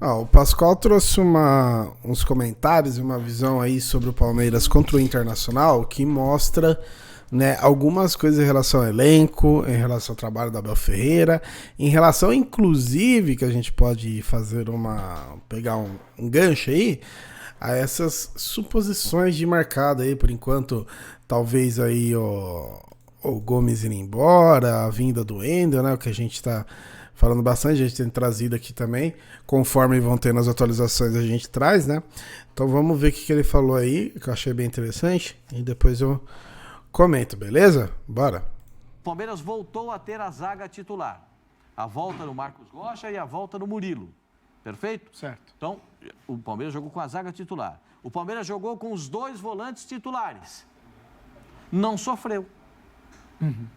O Pascoal trouxe uns comentários e uma visão aí sobre o Palmeiras contra o Internacional que mostra, né, algumas coisas em relação ao elenco, em relação ao trabalho da Abel Ferreira, em relação, inclusive, que a gente pode pegar um gancho aí, a essas suposições de mercado aí, por enquanto, talvez aí o Gomes ir embora, a vinda do Wendel, né, o que a gente tá falando bastante, a gente tem trazido aqui também, conforme vão tendo as atualizações a gente traz, né? Então vamos ver o que ele falou aí, que eu achei bem interessante, e depois eu comento, beleza? Bora! Palmeiras voltou a ter a zaga titular. A volta do Marcos Rocha e a volta do Murilo. Perfeito? Certo. Então, o Palmeiras jogou com a zaga titular. O Palmeiras jogou com os 2 volantes titulares. Não sofreu.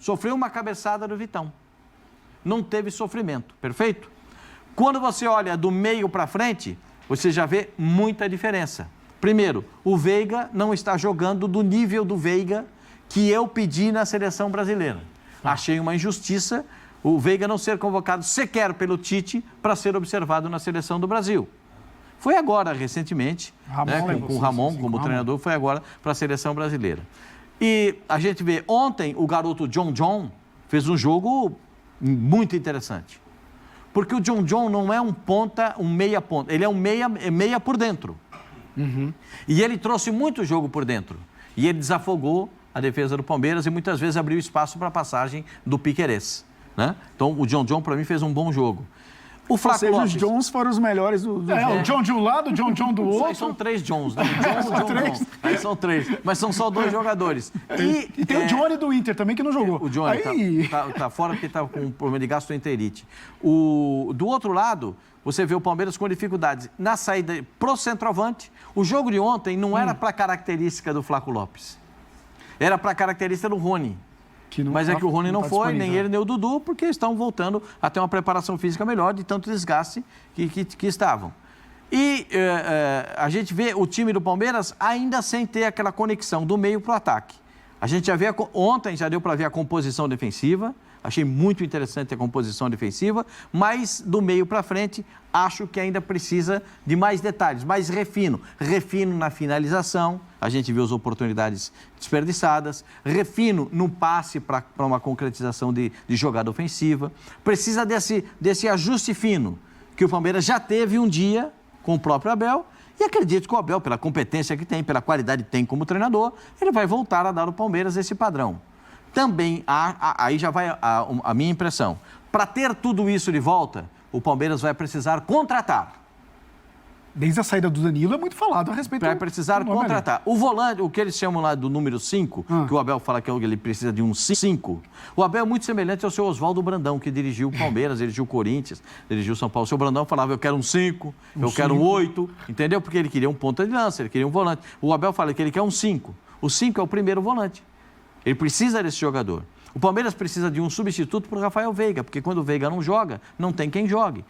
Sofreu uma cabeçada do Vitão. Não teve sofrimento, perfeito? Quando você olha do meio para frente, você já vê muita diferença. Primeiro, o Veiga não está jogando do nível do Veiga que eu pedi na seleção brasileira. Achei uma injustiça o Veiga não ser convocado sequer pelo Tite para ser observado na seleção do Brasil. Foi agora, recentemente, com o Ramon como treinador, foi agora para a seleção brasileira. E a gente vê, ontem o garoto John fez um jogo muito interessante. Porque o John não é um meia ponta, ele é um meia por dentro. E ele trouxe muito jogo por dentro. E ele desafogou a defesa do Palmeiras e muitas vezes abriu espaço para a passagem do Piquerez, né? Então o John para mim fez um bom jogo. O Flávio Lopes... os Johns foram os melhores do jogo. O John de um lado, o John do outro. São 3 Johns, né? John. Aí são 3, mas são só 2 jogadores. E tem o Johnny do Inter também que não jogou. O Johnny tá fora porque tá com um problema de gastroenterite. Do outro lado, você vê o Palmeiras com dificuldades. Na saída pro centroavante, o jogo de ontem não era para característica do Flávio Lopes. Era para característica do Rony. Mas é que o Rony não foi, nem ele, nem o Dudu, porque estão voltando a ter uma preparação física melhor de tanto desgaste que estavam. E a gente vê o time do Palmeiras ainda sem ter aquela conexão do meio para o ataque. A gente já vê, ontem já deu para ver a composição defensiva, achei muito interessante a composição defensiva, mas do meio para frente, acho que ainda precisa de mais detalhes, mais refino. Refino na finalização, a gente viu as oportunidades desperdiçadas, refino no passe para uma concretização de jogada ofensiva. Precisa desse ajuste fino, que o Palmeiras já teve um dia com o próprio Abel, e acredito que o Abel, pela competência que tem, pela qualidade que tem como treinador, ele vai voltar a dar ao Palmeiras esse padrão. Também, aí já vai a minha impressão, para ter tudo isso de volta, o Palmeiras vai precisar contratar. Desde a saída do Danilo é muito falado a respeito. Vai precisar contratar. O volante, o que eles chamam lá do número 5, que o Abel fala que ele precisa de um 5, o Abel é muito semelhante ao seu Oswaldo Brandão, que dirigiu o Palmeiras, dirigiu o Corinthians, dirigiu o São Paulo. O seu Brandão falava, eu quero um 5, eu quero um 8, entendeu? Porque ele queria um ponta de lança, ele queria um volante. O Abel fala que ele quer um 5. O 5 é o primeiro volante. Ele precisa desse jogador. O Palmeiras precisa de um substituto para o Rafael Veiga, porque quando o Veiga não joga, não tem quem jogue.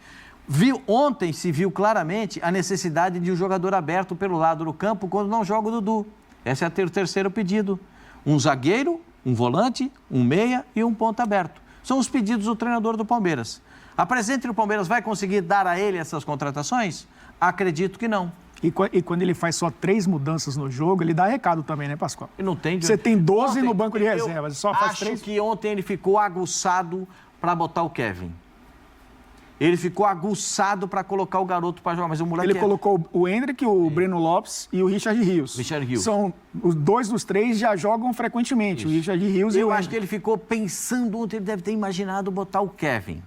Ontem se viu claramente a necessidade de um jogador aberto pelo lado do campo quando não joga o Dudu. Esse é o terceiro pedido. Um zagueiro, um volante, um meia e um ponta aberto. São os pedidos do treinador do Palmeiras. A presidente do Palmeiras vai conseguir dar a ele essas contratações? Acredito que não. E quando ele faz só 3 mudanças no jogo, ele dá recado também, né, Pascoal? Não tem... Você tem 12 no banco de reservas, só faz 3. Acho que ontem ele ficou aguçado para botar o Kevin. Ele ficou aguçado para colocar o garoto para jogar, mas o moleque... Ele colocou o Hendrick, o Breno Lopes e o Richard Rios. São os 2 dos 3 já jogam frequentemente, o Richard Rios e o Eu acho que ele ficou pensando ontem, ele deve ter imaginado botar o Kevin.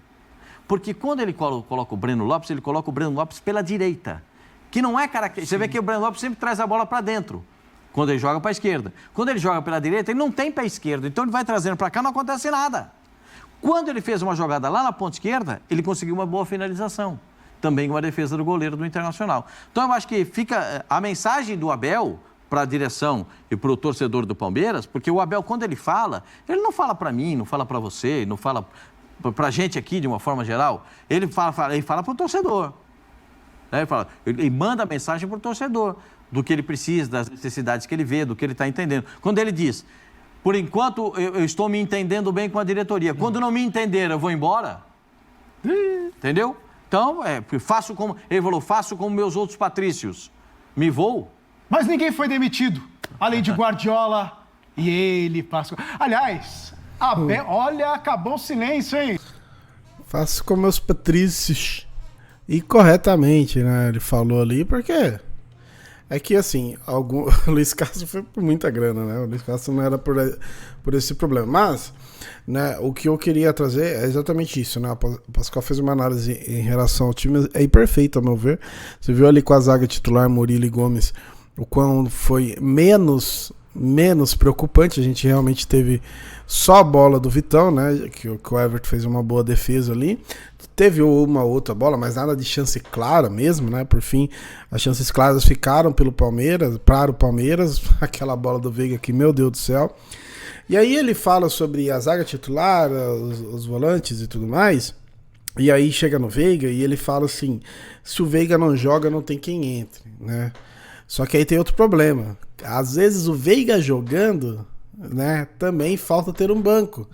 Porque quando ele coloca o Breno Lopes, ele coloca o Breno Lopes pela direita. Que não é característica. Você vê que o Breno Lopes sempre traz a bola para dentro, quando ele joga para a esquerda. Quando ele joga pela direita, ele não tem pé esquerdo, então ele vai trazendo para cá, não acontece nada. Quando ele fez uma jogada lá na ponta esquerda, ele conseguiu uma boa finalização. Também uma defesa do goleiro do Internacional. Então eu acho que fica a mensagem do Abel para a direção e para o torcedor do Palmeiras, porque o Abel, quando ele não fala para mim, não fala para você, não fala para a gente aqui de uma forma geral, ele fala para o torcedor. Ele manda a mensagem para o torcedor do que ele precisa, das necessidades que ele vê, do que ele está entendendo. Quando ele diz, por enquanto eu estou me entendendo bem com a diretoria, quando não me entender eu vou embora, entendeu? Então, faço como... Ele falou, faço como meus outros patrícios. Me vou. Mas ninguém foi demitido. Além de Guardiola e ele passou. Aliás, olha, acabou o silêncio, hein? Faço como meus patrícios. E corretamente, né? Ele falou ali, porque... É que, assim, o Luiz Castro foi por muita grana, né? O Luiz Castro não era por esse problema. Mas, né, o que eu queria trazer é exatamente isso, né? O Pascoal fez uma análise em relação ao time, é perfeito, ao meu ver. Você viu ali com a zaga titular, Murilo e Gomes, o quão foi menos preocupante. A gente realmente teve só a bola do Vitão, né? Que o Everton fez uma boa defesa ali. Teve uma outra bola, mas nada de chance clara mesmo, né? Por fim, as chances claras ficaram para o Palmeiras. Aquela bola do Veiga aqui, meu Deus do céu. E aí ele fala sobre a zaga titular, os volantes e tudo mais. E aí chega no Veiga e ele fala assim, se o Veiga não joga, não tem quem entre, né? Só que aí tem outro problema. Às vezes o Veiga jogando, né, também falta ter um banco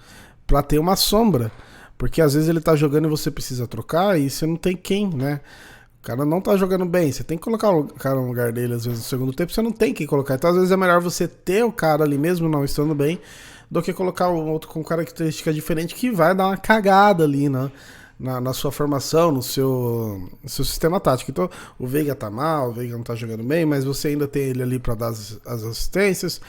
para ter uma sombra. Porque às vezes ele tá jogando e você precisa trocar e você não tem quem, né? O cara não tá jogando bem, você tem que colocar o cara no lugar dele às vezes no segundo tempo, você não tem quem colocar. Então às vezes é melhor você ter o cara ali mesmo não estando bem, do que colocar um outro com característica diferente que vai dar uma cagada ali, né? Na sua formação, no seu sistema tático. Então, o Veiga tá mal, o Veiga não tá jogando bem, mas você ainda tem ele ali para dar as assistências,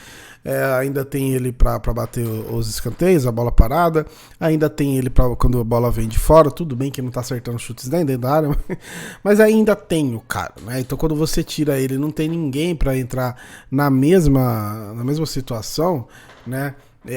ainda tem ele para bater os escanteios, a bola parada, ainda tem ele para quando a bola vem de fora, tudo bem que não tá acertando chutes dentro da área, mas ainda tem o cara, né? Então, quando você tira ele, não tem ninguém para entrar na mesma situação, né?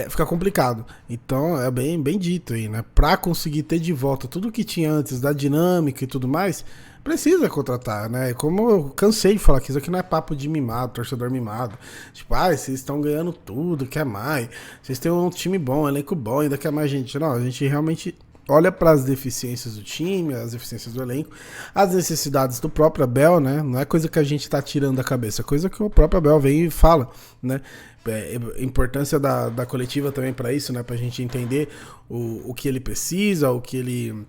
Fica complicado. Então é bem dito aí, né? Pra conseguir ter de volta tudo que tinha antes da dinâmica e tudo mais, precisa contratar, né? Como eu cansei de falar que isso aqui não é papo de mimado, torcedor mimado. Tipo, vocês estão ganhando tudo, quer mais. Vocês têm um time bom, um elenco bom, ainda quer mais gente. Não, a gente realmente olha para as deficiências do time, as deficiências do elenco, as necessidades do próprio Abel, né? Não é coisa que a gente tá tirando da cabeça, é coisa que o próprio Abel vem e fala, né? Importância da coletiva também para isso, né? Pra gente entender o que ele precisa, o que ele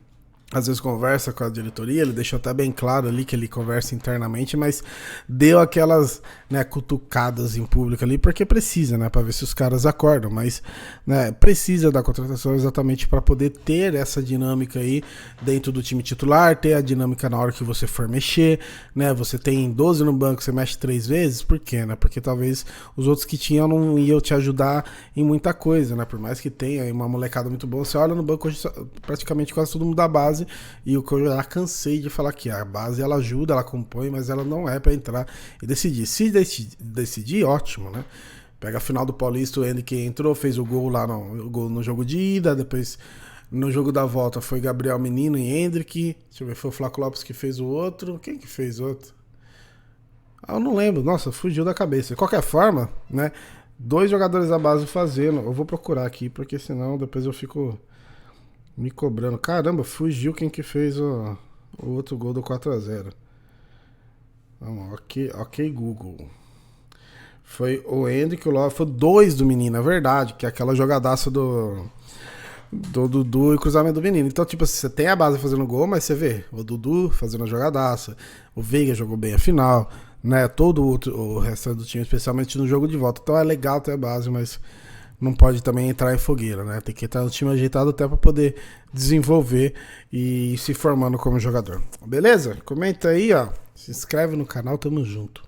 às vezes conversa com a diretoria. Ele deixou até bem claro ali que ele conversa internamente, mas deu aquelas, né, cutucadas em público ali, porque precisa, né, para ver se os caras acordam, mas, né, precisa da contratação exatamente para poder ter essa dinâmica aí dentro do time titular, ter a dinâmica na hora que você for mexer, né? Você tem 12 no banco, você mexe 3 vezes, por quê, né? Porque talvez os outros que tinham não iam te ajudar em muita coisa, né? Por mais que tenha uma molecada muito boa, você olha no banco hoje praticamente quase todo mundo da base. E o que eu já cansei de falar aqui, a base ela ajuda, ela compõe, mas ela não é pra entrar e decidir. Se decidir, ótimo, né? Pega a final do Paulista, o Henrique entrou, fez o gol lá no jogo de ida, depois no jogo da volta foi Gabriel Menino e Hendrick, deixa eu ver, foi o Flaco Lopes que fez o outro, quem que fez outro? Eu não lembro, nossa, fugiu da cabeça. De qualquer forma, né, 2 jogadores da base fazendo, eu vou procurar aqui, porque senão depois eu fico me cobrando. Caramba, fugiu quem que fez o outro gol do 4-0. Vamos, ok, Google. Foi o Hendrick, o Love, foi 2 do Menino, é verdade, que é aquela jogadaça do Dudu e cruzamento do Menino. Então, tipo, você tem a base fazendo gol, mas você vê o Dudu fazendo a jogadaça, o Veiga jogou bem a final, né? Todo o resto do time, especialmente no jogo de volta. Então é legal ter a base, mas não pode também entrar em fogueira, né? Tem que entrar no time ajeitado até para poder desenvolver e ir se formando como jogador. Beleza? Comenta aí, ó. Se inscreve no canal, tamo junto.